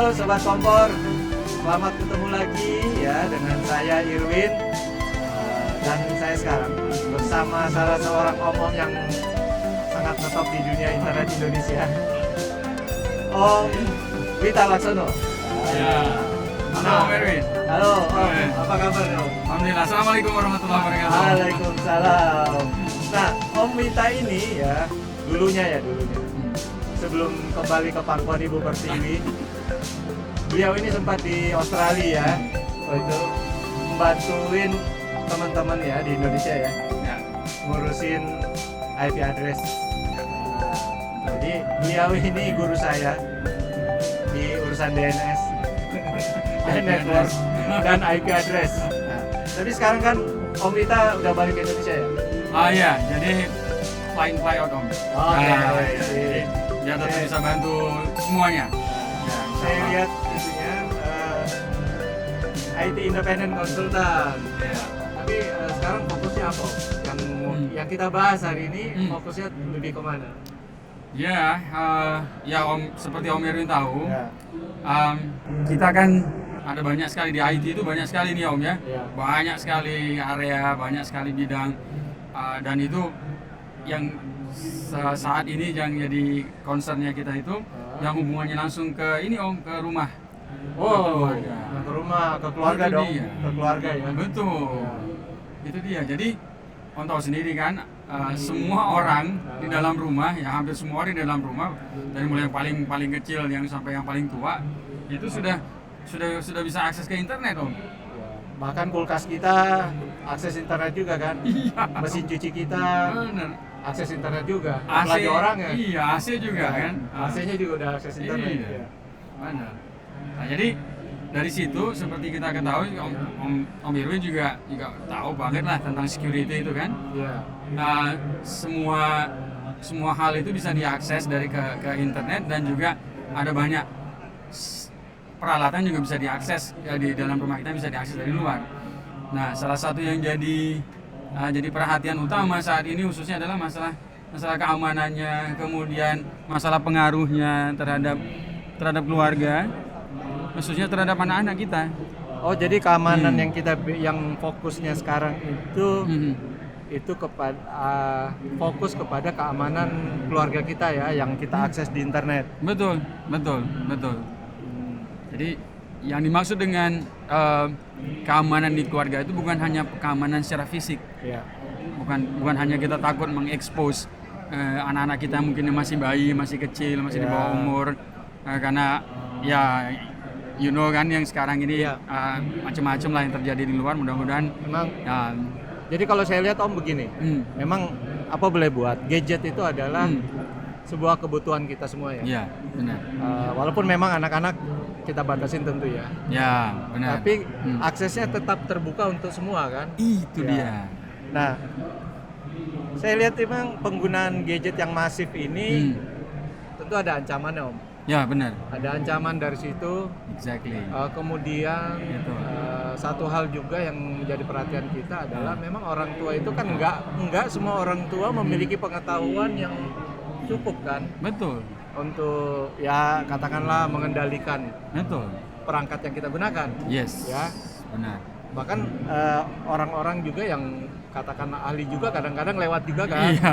Halo Sobat Kompor, selamat ketemu lagi ya dengan saya Irwin. Dan saya sekarang bersama salah seorang omong yang sangat ngetop di dunia internet Indonesia, Om Wita Laksono. Ya. Halo Om Erwin. Halo Om, apa kabar Om? Alhamdulillah. Assalamualaikum warahmatullahi wabarakatuh. Waalaikumsalam. Nah, Om Wita ini ya, dulunya sebelum kembali ke pangkuan Ibu Pertiwi, beliau ini sempat di Australia ya, itu membantuin teman-teman ya di Indonesia ya, ngurusin IP address. Jadi beliau ini guru saya di urusan DNS, network dan IP address. Nah, tapi sekarang kan Om Wita udah balik ke Indonesia ya? Iya, jadi fly out Om. Jadi dia tetap bisa bantu semuanya. Ya, saya lihat isunya IT Independent Consultant. Ya. Tapi sekarang fokusnya apa? Yang kita bahas hari ini fokusnya lebih kemana? Ya, ya Om, seperti Om Erwin tahu, Ya. kita kan ada banyak sekali di IT itu, banyak sekali nih Om ya. Ya. Banyak sekali area, banyak sekali bidang, dan itu yang saat ini yang jadi concernnya kita itu yang hubungannya langsung ke ini Om, ke rumah. Oh, Ke keluarga. ke rumah, ke keluarga Itu dong, dia. ke keluarga ya. Betul. Ya. Itu dia. Jadi Om tahu sendiri kan, semua orang di dalam rumah, ya hampir semua orang di dalam rumah, dari mulai yang paling kecil yang sampai yang paling tua, itu sudah bisa akses ke internet Om. Bahkan kulkas kita akses internet juga kan? Iya. Mesin cuci kita Bener. akses internet juga. AC, Apalagi orang ya. Iya, AC juga kan. AC-nya juga udah akses internet. Iya. Ya. Benar. Nah, jadi dari situ seperti kita ketahui Om Irwin juga tahu banget lah tentang security itu kan. Iya. Nah, semua hal itu bisa diakses dari ke internet, dan juga ada banyak peralatan juga bisa diakses ya, di dalam rumah kita bisa diakses dari luar. Nah, salah satu yang jadi perhatian utama saat ini khususnya adalah masalah keamanannya, kemudian masalah pengaruhnya terhadap keluarga, khususnya terhadap anak-anak kita. Oh, jadi keamanan yang fokusnya sekarang itu kepada fokus kepada keamanan keluarga kita ya, yang kita akses di internet. Betul. Jadi yang dimaksud dengan keamanan di keluarga itu bukan hanya keamanan secara fisik, Ya. bukan hanya kita takut mengekspos anak-anak kita mungkin yang masih bayi, masih kecil, masih di bawah umur, karena ya you know kan yang sekarang ini Ya. macam-macam lah yang terjadi di luar. Mudah-mudahan Memang. ya, Jadi kalau saya lihat Om begini, memang apa boleh buat gadget itu adalah sebuah kebutuhan kita semua ya. ya benar. Walaupun memang anak-anak kita batasin tentu ya. Ya benar. Tapi aksesnya tetap terbuka untuk semua kan. Itu Ya. dia. Nah, saya lihat memang penggunaan gadget yang masif ini tentu ada ancamannya Om. Ya benar. Ada ancaman dari situ. Exactly. Kemudian Gitu. satu hal juga yang menjadi perhatian kita adalah memang orang tua itu kan enggak semua orang tua memiliki pengetahuan yang cukup kan Betul. untuk ya katakanlah mengendalikan Betul. perangkat yang kita gunakan. Yes. Ya. Benar. Bahkan orang-orang juga yang katakanlah ahli juga kadang-kadang lewat juga kan. Iya.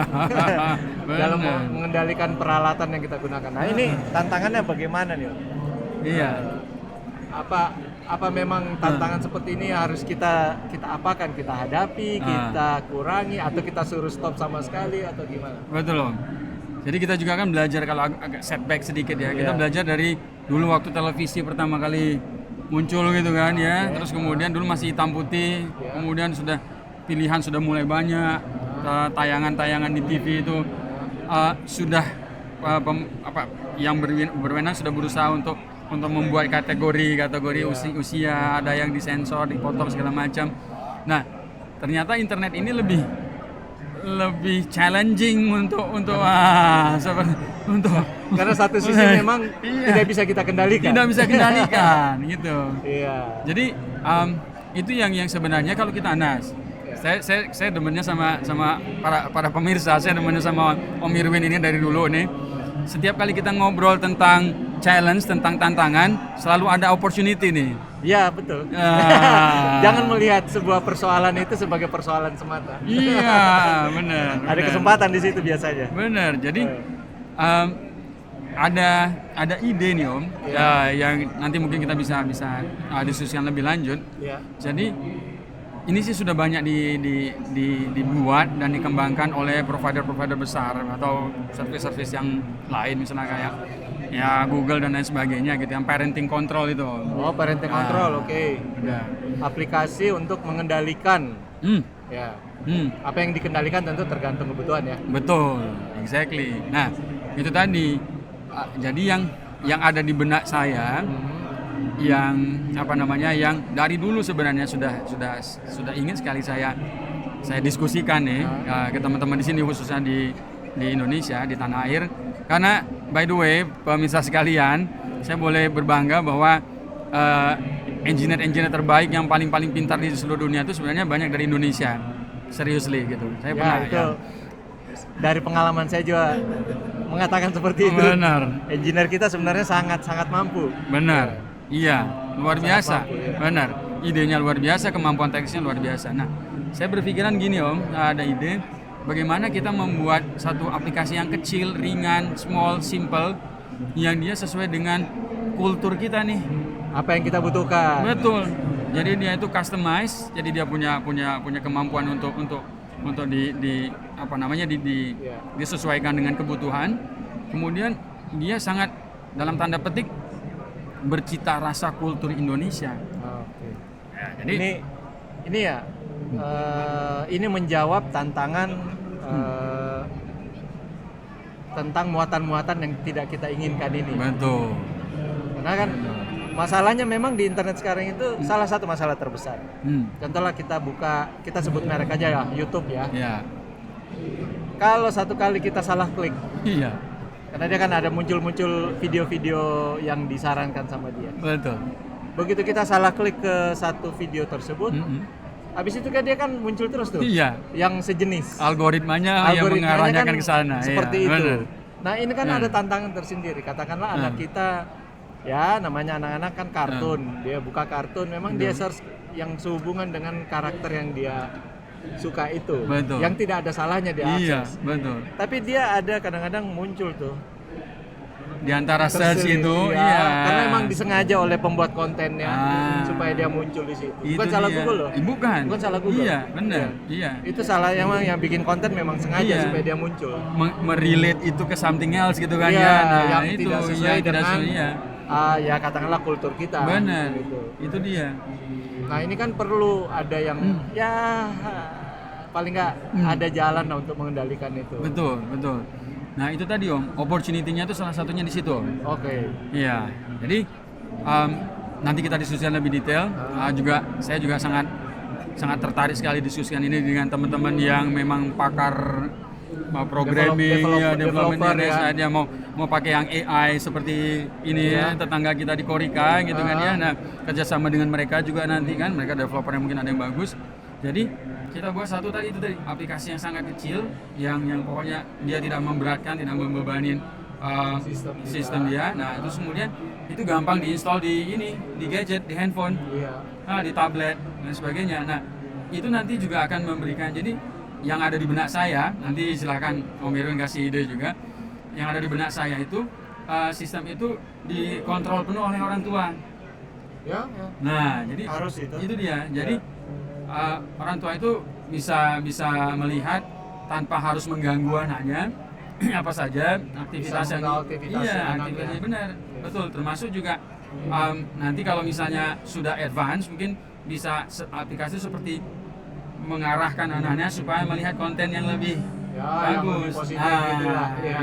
Dalam Benar. mengendalikan peralatan yang kita gunakan. Nah, ini tantangannya bagaimana nih Om? Iya. Apa memang tantangan seperti ini harus kita apakan, kita hadapi, kita kurangi, atau kita suruh stop sama sekali, atau gimana? Betul Om. Jadi kita juga kan belajar, kalau agak setback sedikit ya, kita belajar dari dulu waktu televisi pertama kali muncul gitu kan ya, terus kemudian dulu masih hitam putih, kemudian sudah pilihan sudah mulai banyak, tayangan-tayangan di TV itu sudah yang berwenang sudah berusaha untuk membuat kategori usia, ada yang disensor, dipotong segala macam. Nah, ternyata internet ini lebih challenging untuk karena satu sisi memang tidak bisa kita kendalikan. Tidak bisa kendalikan gitu. Iya. Jadi itu yang sebenarnya kalau kita saya demennya sama para pemirsa, saya demennya sama Om Irwin ini dari dulu nih. setiap kali kita ngobrol tentang challenge, tentang tantangan, selalu ada opportunity nih. Ya betul. Jangan melihat sebuah persoalan itu sebagai persoalan semata. Iya, benar. Ada kesempatan di situ biasanya. Benar. Jadi ada ide nih Om, yang nanti mungkin kita bisa diskusikan lebih lanjut. Ya. Jadi ini sih sudah banyak dibuat dan dikembangkan oleh provider-provider besar atau service-service yang lain, misalnya kayak ya Google dan lain sebagainya gitu, yang parenting control itu. Oh, parenting control, oke. Udah. Aplikasi untuk mengendalikan. Ya. Apa yang dikendalikan tentu tergantung kebutuhan ya. Betul, exactly. Nah, itu tadi. Jadi yang ada di benak saya, yang yang dari dulu sebenarnya sudah ingin sekali saya diskusikan nih ke teman-teman di sini, khususnya di Indonesia, di tanah air. Karena by the way, pemirsa sekalian, saya boleh berbangga bahwa engineer terbaik yang paling pintar di seluruh dunia itu sebenarnya banyak dari Indonesia. Seriously gitu. Saya pernah itu. Dari pengalaman saya juga mengatakan seperti itu. Benar. Engineer kita sebenarnya sangat mampu. Benar. Iya, luar biasa. Mampu, ya. Benar. Idenya luar biasa, kemampuan teknisnya luar biasa. Nah, saya berpikiran gini Om, ada ide bagaimana kita membuat satu aplikasi yang kecil, ringan, small, simple, yang dia sesuai dengan kultur kita nih. Apa yang kita butuhkan. Betul. Jadi dia itu customize, jadi dia punya kemampuan untuk disesuaikan dengan kebutuhan. Kemudian dia sangat dalam tanda petik bercita rasa kultur Indonesia. Oke. Ya, jadi ini ya ini menjawab tantangan tentang muatan-muatan yang tidak kita inginkan ini. betul. Karena kan masalahnya memang di internet sekarang itu salah satu masalah terbesar. Contohnya kita sebut merek aja ya, YouTube ya. Ya. Kalau satu kali kita salah klik, Iya. karena dia kan ada muncul video-video yang disarankan sama dia. Betul. Begitu kita salah klik ke satu video tersebut, habis itu kan dia kan muncul terus tuh. Iya. Yang sejenis. Algoritmanya yang mengarahnya kan ke sana. Seperti Iya, itu. benar. Nah, ini kan ada tantangan tersendiri. Katakanlah anak kita, ya namanya anak-anak kan kartun. Dia buka kartun, memang dia search yang sehubungan dengan karakter yang dia suka itu. Betul. Yang tidak ada salahnya dia Iya, akses. betul. Tapi dia ada kadang-kadang muncul tuh. Di antara search Terselit, itu, iya. Karena memang disengaja oleh pembuat kontennya supaya dia muncul di situ. Itu Bukan salah dia. Google loh. Bukan. Bukan salah Google. Iya, benar. Iya. Itu salah yang bikin konten memang sengaja Iya. supaya dia muncul. Merelate itu ke something else gitu kan Iya, ya. Nah, yang itu tidak sesuai yang tidak dengan sesuai, iya. Ya katakanlah kultur kita. Benar. Gitu. Itu dia. Nah ini kan perlu ada yang ya paling nggak ada jalan lah untuk mengendalikan itu. Betul, betul. Nah, itu tadi Om, opportunity-nya itu salah satunya di situ Om. Oke. Iya. Jadi nanti kita diskusikan lebih detail. Saya juga sangat tertarik sekali diskusikan ini dengan teman-teman yang memang pakar programming, development ya. Dia mau pakai yang AI seperti ini ya, tetangga kita di Korika gitu kan ya. Nah, kerjasama dengan mereka juga nanti kan, mereka developer yang mungkin ada yang bagus. Jadi kita buat satu tadi aplikasi yang sangat kecil, yang pokoknya dia tidak memberatkan, tidak membebani sistem dia. Nah, terus kemudian itu gampang diinstal di gadget, di handphone, di tablet dan sebagainya. Nah, itu nanti juga akan memberikan, jadi yang ada di benak saya, nanti silahkan Om Irwin kasih ide juga. Yang ada di benak saya itu sistem itu dikontrol penuh oleh orang tua. Ya. Nah, jadi Harus itu. dia. Jadi orang tua itu bisa melihat tanpa harus mengganggu anaknya apa saja aktivitas yang aktivitasnya benar. Betul, termasuk juga nanti kalau misalnya sudah advance mungkin bisa aplikasi seperti mengarahkan anaknya supaya melihat konten yang lebih bagus.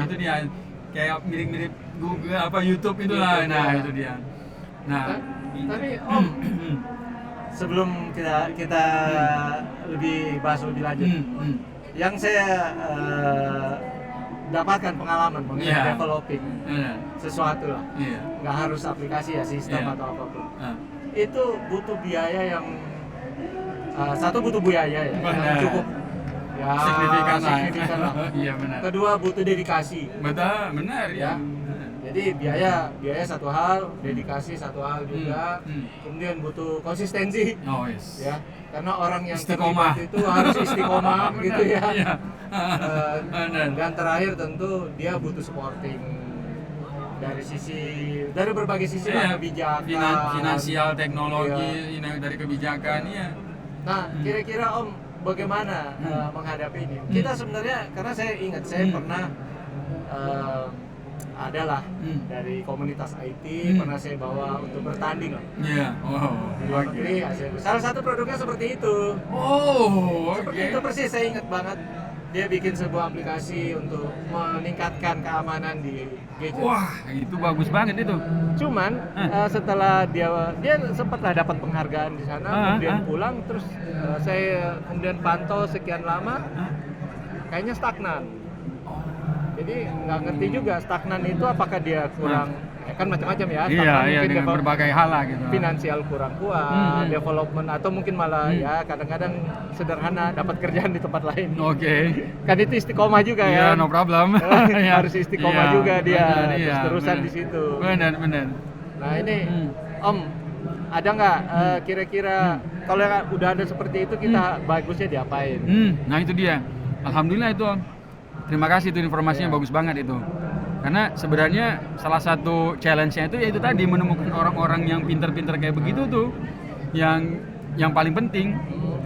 Itu dia, kayak mirip-mirip Google YouTube itulah. Nah, itu dia. Nah, tapi Om, sebelum kita lebih bahas lebih lanjut, yang saya dapatkan pengalaman mengenai developing sesuatu lah, nggak harus aplikasi ya, sistem atau apapun. Itu butuh biaya yang satu butuh biaya ya, yang cukup Ya, signifikan lah. signifikan lah. Iya benar. Kedua butuh dedikasi. Betul, benar ya. Ya. Jadi biaya satu hal, dedikasi satu hal juga. Kemudian butuh konsistensi. Oh yes. Ya, karena orang yang Istiqomah. terlibat itu harus istiqomah gitu ya. Iya. Eh, dan terakhir tentu dia butuh supporting dari berbagai sisi lah, kebijakan, finansial, teknologi, dari kebijakan, iya. Nah, kira-kira Om bagaimana menghadapi ini? Kita sebenarnya, karena saya ingat saya pernah adalah dari komunitas IT, pernah saya bawa untuk bertanding lah. Iya, wow. Di luar negeri, salah satu produknya seperti itu. Oh, Seperti oke. itu persis, saya ingat banget. Dia bikin sebuah aplikasi untuk meningkatkan keamanan di gadget. Wah, itu bagus banget itu. Cuman setelah dia sempat lah dapat penghargaan di sana, kemudian pulang, terus saya kemudian pantau sekian lama, kayaknya stagnan. Jadi nggak ngerti juga stagnan itu apakah dia kurang, kan macam-macam ya. Stagnan Iya, mungkin dengan berbagai hal lah gitu. finansial kurang kuat, development atau mungkin malah ya kadang-kadang sederhana dapat kerjaan di tempat lain. Oke. Kan itu istiqomah juga Iya, ya. no problem. Harus istiqomah Iya, juga dia, benar, iya, terus-terusan benar. di situ. Benar. Nah ini Om, ada nggak kira-kira kalau udah ada seperti itu kita bagusnya diapain? Nah itu dia. Alhamdulillah itu Om. Terima kasih itu informasinya bagus banget itu. Karena sebenarnya salah satu challenge-nya itu yaitu tadi menemukan orang-orang yang pinter-pinter kayak begitu tuh yang paling penting.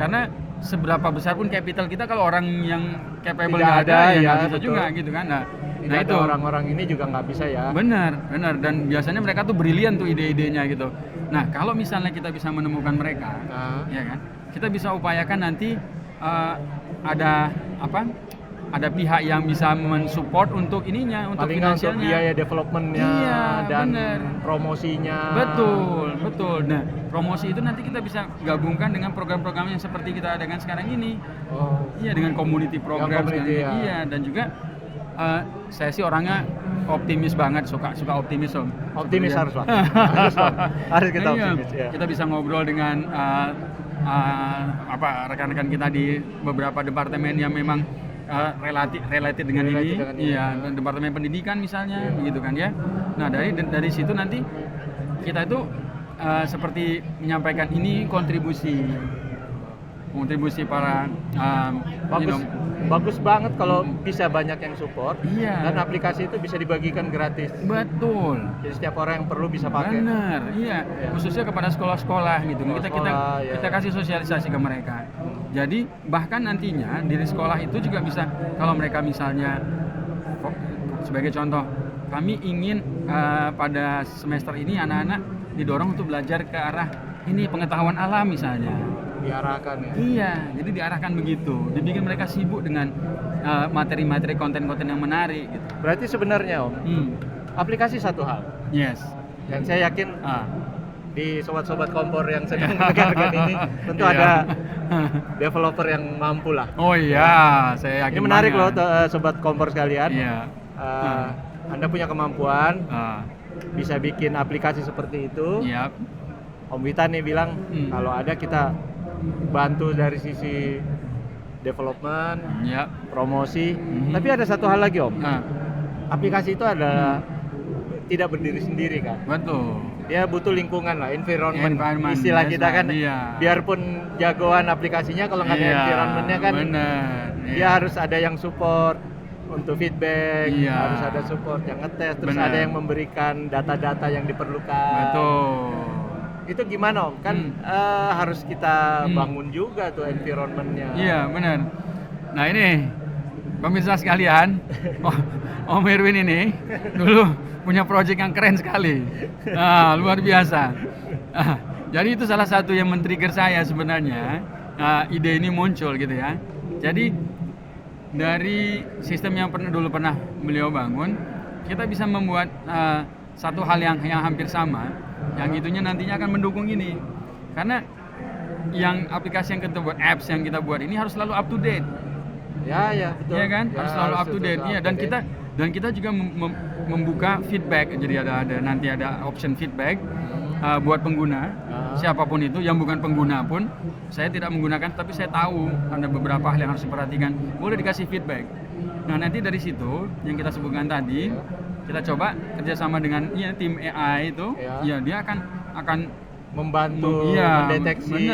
Karena seberapa besar pun capital kita kalau orang yang capable Tidak nggak ada ya nggak bisa betul. juga gitu kan. Nah Tidak itu ada orang-orang ini juga nggak bisa ya. benar dan biasanya mereka tuh brilian tuh ide-idenya gitu. Nah kalau misalnya kita bisa menemukan mereka, Nah. ya kan, kita bisa upayakan nanti ada pihak yang bisa mensupport untuk ininya, untuk Paling nggak untuk finansialnya. biaya developmentnya Iya, dan bener. promosinya. Betul. Nah, promosi itu nanti kita bisa gabungkan dengan program-program yang seperti kita adakan sekarang ini. Oh. Iya, dengan community program community, sekarang. ya. Iya, dan juga saya sih orangnya optimis banget, suka optimis Om. Optimis Iya. harus Pak. Harus Pak. Harus kita Iya, optimis ya. kita bisa ngobrol dengan rekan-rekan kita di beberapa departemen yang memang related dengan ini, iya, departemen pendidikan misalnya, begitu kan ya. Nah dari situ nanti kita itu seperti menyampaikan ini kontribusi para Bagus banget kalau bisa banyak yang support. Iya. Dan aplikasi itu bisa dibagikan gratis. betul. Jadi setiap orang yang perlu bisa pakai. Benar, iya. Khususnya kepada sekolah-sekolah gitu. Sekolah-sekolah, Kita ya. kasih sosialisasi ke mereka. Jadi bahkan nantinya di sekolah itu juga bisa, kalau mereka misalnya sebagai contoh, kami ingin pada semester ini anak-anak didorong untuk belajar ke arah ini pengetahuan alam misalnya. Diarahkan ya. Iya, jadi diarahkan begitu. Dibikin mereka sibuk dengan materi-materi konten-konten yang menarik gitu. Berarti sebenarnya Om, aplikasi satu hal. Yes. Dan saya yakin Ah. di sobat-sobat kompor yang sedang mendengarkan ini tentu Iya. ada developer yang mampu lah. Oh iya, saya yakin Ini menarik loh banget. sobat kompor sekalian. Iya. Anda punya kemampuan Ah, bisa bikin aplikasi seperti itu. iya. Om Wita nih bilang kalau ada kita bantu dari sisi development, Iya. promosi. Tapi ada satu hal lagi Om. Ah, Aplikasi itu adalah tidak berdiri sendiri kan. betul. Dia butuh lingkungan lah, environment. Environment, Istilah yes, kita kan, iya. biarpun jagoan aplikasinya kalau nggak ada Iya, environmentnya kan, bener. dia Iya. harus ada yang support untuk feedback, Iya. harus ada support yang ngetes, terus Bener. ada yang memberikan data-data yang diperlukan. Betul. Itu gimana Om? Kan harus kita bangun juga tuh environmentnya. Iya, benar. Nah ini pemirsa sekalian, Om Irwin ini dulu punya proyek yang keren sekali. Nah, luar biasa. Jadi itu salah satu yang men-trigger saya sebenarnya. Ide ini muncul gitu ya. Jadi dari sistem yang dulu pernah beliau bangun, kita bisa membuat satu hal yang hampir sama, yang itunya nantinya akan mendukung ini. Karena yang aplikasi yang kita buat, apps yang kita buat ini harus selalu up to date. Ya, betul. Iya kan? Ya, harus selalu up to date. Iya, dan kita juga membuka feedback. Jadi nanti ada option feedback. buat pengguna, siapapun itu yang bukan pengguna pun, saya tidak menggunakan, tapi saya tahu ada beberapa hal yang harus diperhatikan. Boleh dikasih feedback. Nah nanti dari situ yang kita sebutkan tadi, kita coba kerjasama dengan tim AI itu, ya dia akan membantu mendeteksi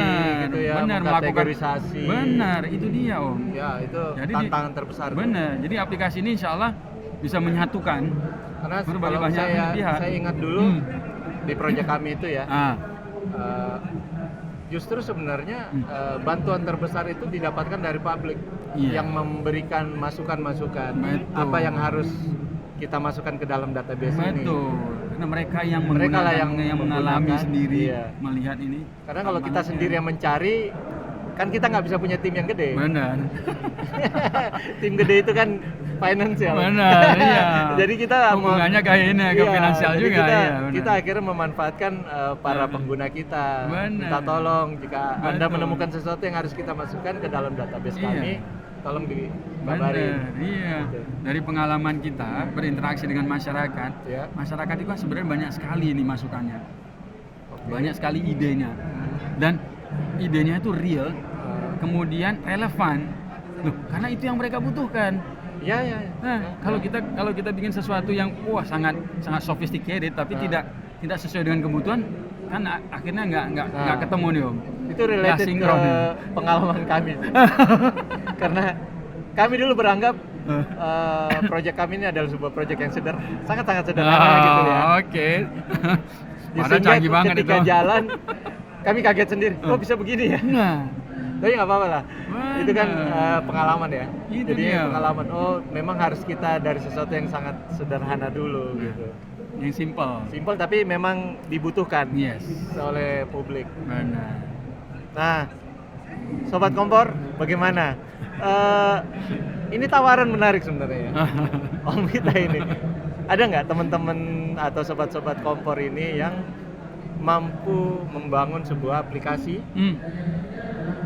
gitu ya, mengkategorisasi. Benar, itu dia Om. Ya, itu jadi tantangan terbesar. Benar, jadi aplikasi ini insya Allah bisa menyatukan. Karena kalau saya ingat dulu di proyek kami itu ya, justru sebenarnya bantuan terbesar itu didapatkan dari publik yang memberikan masukan-masukan apa yang harus kita masukkan ke dalam database ini. Betul. Karena mereka yang mengalami sendiri, melihat ini. Karena kalau kita sendiri yang mencari, kan kita nggak bisa punya tim yang gede. Benar. Tim gede itu kan financial. Benar, iya. Jadi kita hubungannya kayak ini ke finansial juga. Kita akhirnya memanfaatkan para pengguna kita. Minta tolong jika Anda menemukan sesuatu yang harus kita masukkan ke dalam database kami, tolong dikabarin. Iya. Dari pengalaman kita berinteraksi dengan masyarakat, masyarakat itu kan sebenarnya banyak sekali ini masukannya. Banyak sekali idenya. Dan idenya itu real, kemudian relevan. Loh, karena itu yang mereka butuhkan. Ya. Nah, kalau kita bikin sesuatu yang sangat sophisticated tapi tidak sesuai dengan kebutuhan, kan akhirnya nggak ketemu nih Om. Itu related ke pengalaman kami. Karena kami dulu beranggap proyek kami ini adalah sebuah proyek yang sangat sederhana gitu ya. Oke. Sehingga ketika jalan kami kaget sendiri, kok bisa begini ya? Nah, tapi nggak apa-apa lah. Itu kan pengalaman ya. Jadi pengalaman. Memang harus kita dari sesuatu yang sangat sederhana dulu gitu. Yang simple tapi memang dibutuhkan oleh publik. Benar. Nah, Sobat Kompor, bagaimana? Ini tawaran menarik sebenarnya ya. Om kita ini. Ada nggak teman-teman atau sobat-sobat Kompor ini yang mampu membangun sebuah aplikasi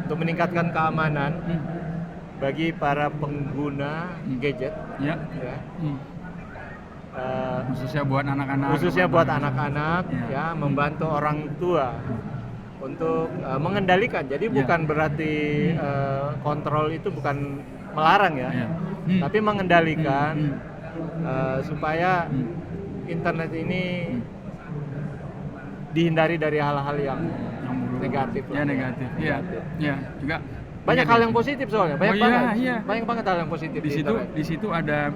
untuk meningkatkan keamanan bagi para pengguna gadget? Khususnya buat anak-anak. Membantu orang tua untuk mengendalikan. Jadi bukan berarti kontrol itu bukan melarang ya, tapi mengendalikan supaya internet ini dihindari dari hal-hal yang negatif. Negatif. Iya. Juga banyak hal yang positif soalnya. Banyak banget hal yang positif. Di situ ada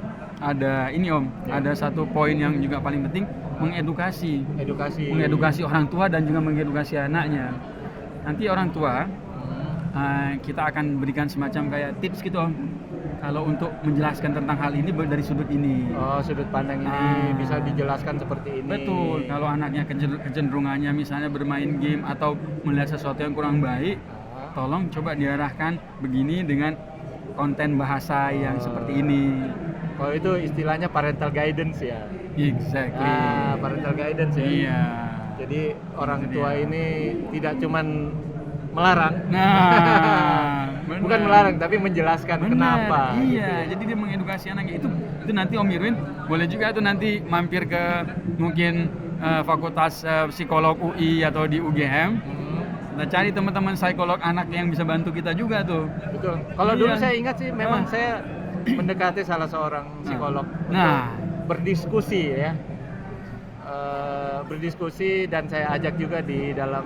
ini Om, ada satu poin yang juga paling penting, mengedukasi orang tua dan juga mengedukasi anaknya. Nanti orang tua kita akan berikan semacam kayak tips gitu Om, kalau untuk menjelaskan tentang hal ini dari sudut ini. Sudut pandang ini bisa dijelaskan seperti ini. Betul. Kalau anaknya kecenderungannya misalnya bermain game atau melihat sesuatu yang kurang baik, tolong coba diarahkan begini dengan konten bahasa yang seperti ini. Kalau itu istilahnya parental guidance ya. Exactly. Parental guidance ya. Iya. Jadi orang tua ini tidak cuman melarang. Bukan melarang tapi menjelaskan kenapa. Iya, gitu ya. Jadi dia mengedukasi anaknya. Itu nanti Om Irwin boleh juga tuh nanti mampir ke mungkin Fakultas Psikolog UI atau di UGM. Kita cari teman-teman psikolog anak yang bisa bantu kita juga tuh. Betul. Kalau dulu saya ingat sih memang saya mendekati salah seorang psikolog. Berdiskusi ya. Berdiskusi dan saya ajak juga di dalam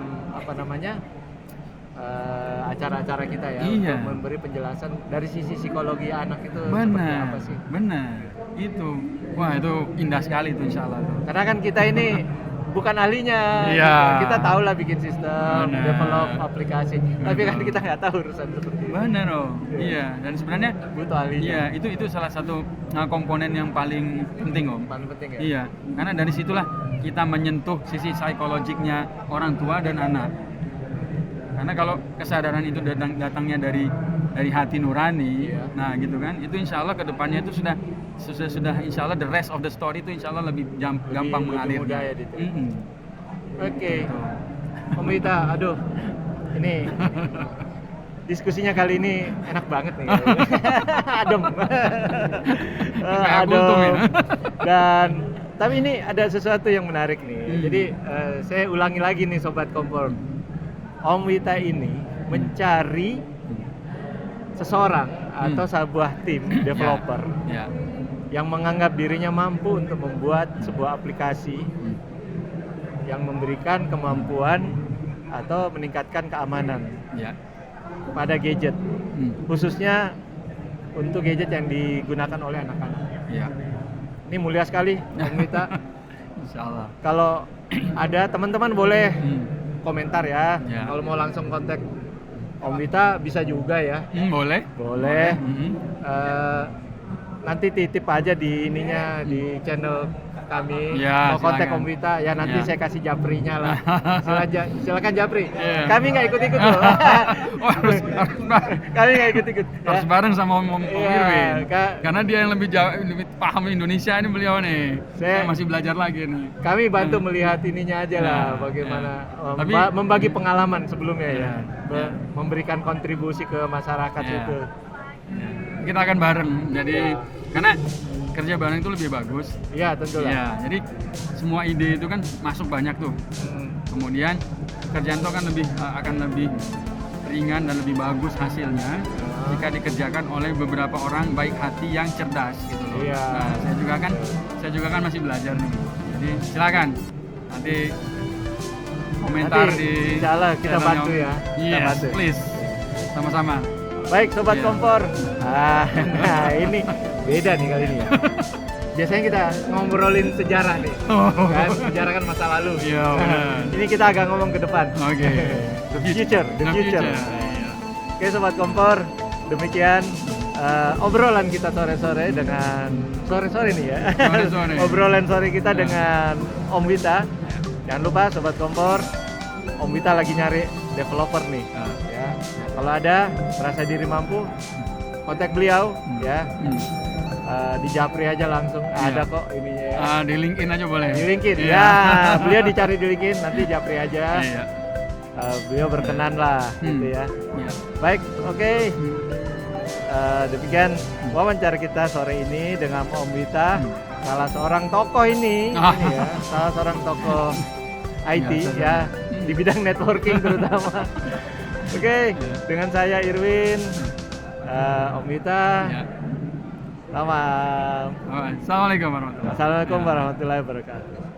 acara-acara kita ya, untuk memberi penjelasan dari sisi psikologi anak itu seperti apa sih. Benar. Itu. Wah, itu indah sekali itu insyaallah tuh. Karena kan kita ini bukan ahlinya. Kita tahu lah bikin sistem, develop aplikasi, tapi kan kita nggak tahu urusan seperti itu. Benar Iya, dan sebenarnya butuh ahlinya. Iya, itu salah satu komponen yang paling penting Om. Paling penting ya. Iya, karena dari situlah kita menyentuh sisi psikologiknya orang tua dan anak. Karena kalau kesadaran itu datangnya dari hati nurani, nah gitu kan, itu insya Allah kedepannya itu sudah insya Allah the rest of the story itu insya Allah lebih gampang mengalir. Mudah ya Oke. Om Wita, aduh, ini diskusinya kali ini enak banget nih. Adem. Dan Tapi ini ada sesuatu yang menarik nih. Jadi saya ulangi lagi nih Sobat Kompor. Om Wita ini mencari seseorang atau sebuah tim developer Ya. yang menganggap dirinya mampu untuk membuat sebuah aplikasi yang memberikan kemampuan atau meningkatkan keamanan Ya. pada gadget, Hmm. khususnya untuk gadget yang digunakan oleh anak-anak. Ya. Ini mulia sekali Om Wita. Insyaallah. Kalau ada teman-teman boleh komentar ya. Ya. Kalau mau langsung kontak Om Wita bisa juga ya. Boleh. Boleh. Hmm. Nanti titip aja di ininya di channel kami. Ya, mau kontak silakan. Om Wita ya nanti Ya. saya kasih Japrinya lah. Silakan Japri. Ya. Kami nggak ikut-ikut loh. Oh, harus bareng. Kami nggak ikut-ikut. Harus bareng sama Om Iya, Irwin. Kak. Karena dia yang lebih paham Indonesia ini beliau nih. Saya- Saya masih belajar lagi nih. Kami bantu melihat ininya aja lah, Ya, bagaimana ya. Tapi- membagi pengalaman sebelumnya ya, Ya. memberikan kontribusi ke masyarakat Ya. itu. Ya. Kita akan bareng. Jadi karena kerja bareng itu lebih bagus. Iya tentulah. Iya, jadi semua ide itu kan masuk banyak tuh. Kemudian kerjaan itu akan lebih ringan dan lebih bagus hasilnya jika dikerjakan oleh beberapa orang baik hati yang cerdas gitu loh. Iya. Nah, saya juga kan masih belajar nih. Jadi silakan nanti komentar Nanti, di insya Allah kita channelnya bantu Om. ya. Kita Yes, bantu. please. Sama-sama. Baik Sobat Iya. Kompor. Nah ini beda nih kali ini ya. Biasanya kita ngobrolin sejarah nih, kan? Sejarah kan masa lalu. Iya, benar. Ini kita agak ngomong ke depan. Oke. The future, the future. Iya. Oke Sobat Kompor, demikian obrolan kita sore-sore dengan sore-sore nih ya. Sore-sore. Obrolan sore kita Ya. dengan Om Wita. Jangan lupa Sobat Kompor, Om Wita lagi nyari developer nih. Ah. Ya. Kalau ada merasa diri mampu, kontak beliau ya. Di Japri aja langsung. Iya. Ada kok ininya ya. Di LinkedIn aja boleh. Di LinkedIn Iya. ya. Beliau dicari di LinkedIn, nanti Japri aja. Iya. Beliau berkenan lah gitu ya. Iya. Baik, oke. Demikian wawancara kita sore ini dengan Om Wita, salah seorang tokoh ini ya, salah seorang tokoh IT Biasa, ya di bidang networking terutama. Oke, dengan saya Irwin, Om Wita. Iya. Selamat. Assalamualaikum warahmatullahi wabarakatuh. Assalamualaikum warahmatullahi wabarakatuh.